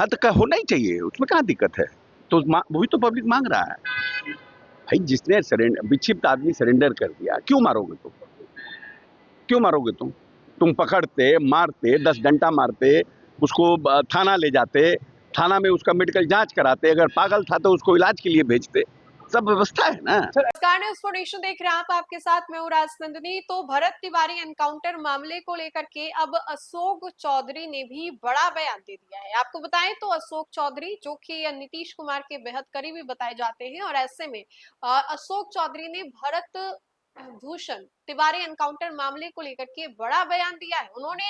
हद का होना ही चाहिए, उसमें कहाँ दिक्कत है। तो वही तो पब्लिक मांग रहा है भाई। जिसने विक्षिप्त आदमी सरेंडर कर दिया, क्यों मारोगे तुम? क्यों मारोगे तुम पकड़ते, मारते, 10 डंडा मारते, उसको थाना ले जाते, थाना में उसका मेडिकल जांच कराते, अगर पागल था तो उसको इलाज के लिए भेजते। सब व्यवस्था है ना। नमस्कार, न्यूज़ फॉर नेशन देख रहे हैं आप, आपके साथ मैं हूं राजनंदिनी। तो भरत तिवारी एनकाउंटर मामले को लेकर के अब अशोक चौधरी ने भी बड़ा बयान दे दिया है। आपको बताएं तो अशोक चौधरी जो कि नीतीश कुमार के बेहद करीबी बताए जाते हैं, और ऐसे में अशोक चौधरी ने भरत भूषण तिवारी एनकाउंटर मामले को लेकर के बड़ा बयान दिया है। उन्होंने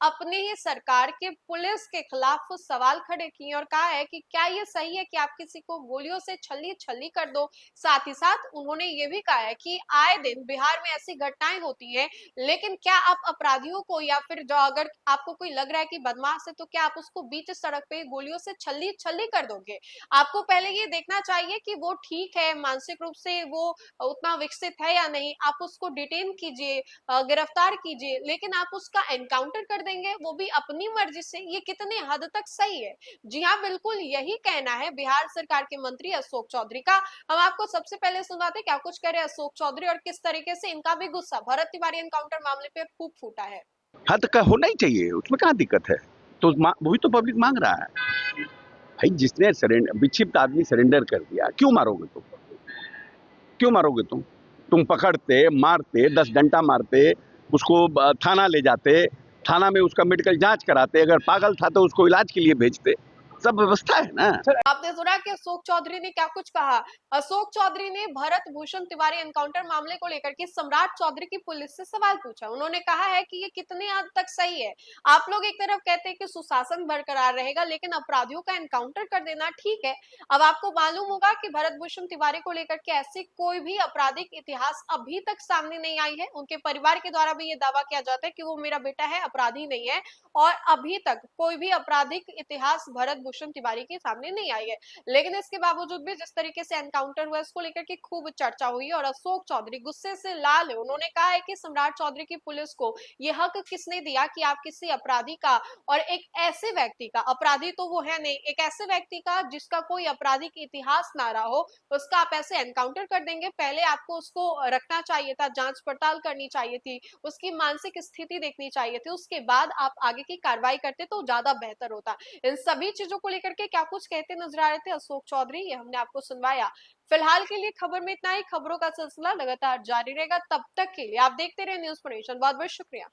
अपने ही सरकार के पुलिस के खिलाफ सवाल खड़े किए और कहा है कि क्या ये सही है कि आप किसी को गोलियों से छल्ली छल्ली कर दो। साथ ही साथ उन्होंने ये भी कहा है कि आए दिन बिहार में ऐसी घटनाएं होती हैं, लेकिन क्या आप अपराधियों को, या फिर जो अगर आपको कोई लग रहा है कि बदमाश है, तो क्या आप उसको बीच सड़क पे गोलियों से छल्ली छल्ली कर दोगे? आपको पहले ये देखना चाहिए कि वो ठीक है, मानसिक रूप से वो उतना विकसित है या नहीं। आप उसको डिटेन कीजिए, गिरफ्तार कीजिए, लेकिन आप उसका एनकाउंटर कर देंगे, वो भी अपनी मर्जी से। ये कितने हद तक सही है? जी हाँ, बिल्कुल यही कहना है बिहार सरकार के मंत्री अशोक चौधरी का। हम आपको सबसे पहले सुनाते क्या कुछ कह रहे हैं अशोक चौधरी, और किस तरीके से इनका भी गुस्सा भरत तिवारी एनकाउंटर मामले पे खूब फूटा है। हद का होना ही चाहिए, उसमें कहाँ दिक्कत है। तो वही तो पब्लिक मांग रहा है भाई। जिसने विक्षिप्त आदमी सरेंडर कर दिया, क्यों मारोगे तुम? क्यों मारोगे तुम पकड़ते, मारते, 10 डंडा मारते, उसको थाना ले जाते, थाना में उसका मेडिकल जांच कराते, अगर पागल था तो उसको इलाज के लिए भेजते। सब व्यवस्था है ना। आपने सुना कि अशोक चौधरी ने क्या कुछ कहा। अशोक चौधरी ने भरत भूषण तिवारी एनकाउंटर मामले को लेकर के सम्राट चौधरी की पुलिस से सवाल पूछा। उन्होंने कहा है कि ये कितने हद तक सही है। आप लोग एक तरफ कहते हैं कि सुशासन बरकरार रहेगा, लेकिन अपराधियों का एनकाउंटर कर देना ठीक है। अब आपको मालूम होगा कि भरत भूषण तिवारी को लेकर के ऐसी कोई भी आपराधिक इतिहास अभी तक सामने नहीं आई है। उनके परिवार के द्वारा भी ये दावा किया जाता है कि वो मेरा बेटा है, अपराधी नहीं है, और अभी तक कोई भी आपराधिक इतिहास भरत भूषण तिवारी के सामने नहीं आई है। लेकिन इसके बावजूद भी जिस तरीके से एनकाउंटर हुआ, इसको लेकर के खूब चर्चा हुई और अशोक चौधरी गुस्से से लाल है। उन्होंने कहा है कि सम्राट चौधरी की पुलिस को यह हक किसने दिया कि आप किसी अपराधी का, और एक ऐसे व्यक्ति का, अपराधी तो वो है नहीं, एक ऐसे व्यक्ति का जिसका कोई आपराधिक इतिहास ना रहा हो, उसका आप ऐसे एनकाउंटर कर देंगे। पहले आपको उसको रखना चाहिए था, जांच पड़ताल करनी चाहिए थी, उसकी मानसिक स्थिति देखनी चाहिए थी, उसके बाद आप आगे की कार्रवाई करते तो ज्यादा बेहतर होता। इन सभी चीजों को लेकर के क्या कुछ कहते नजर आ रहे थे अशोक चौधरी, ये हमने आपको सुनवाया। फिलहाल के लिए खबर में इतना ही। खबरों का सिलसिला लगातार जारी रहेगा, तब तक के लिए आप देखते रहे न्यूज़ फॉर नेशन। बहुत बहुत शुक्रिया।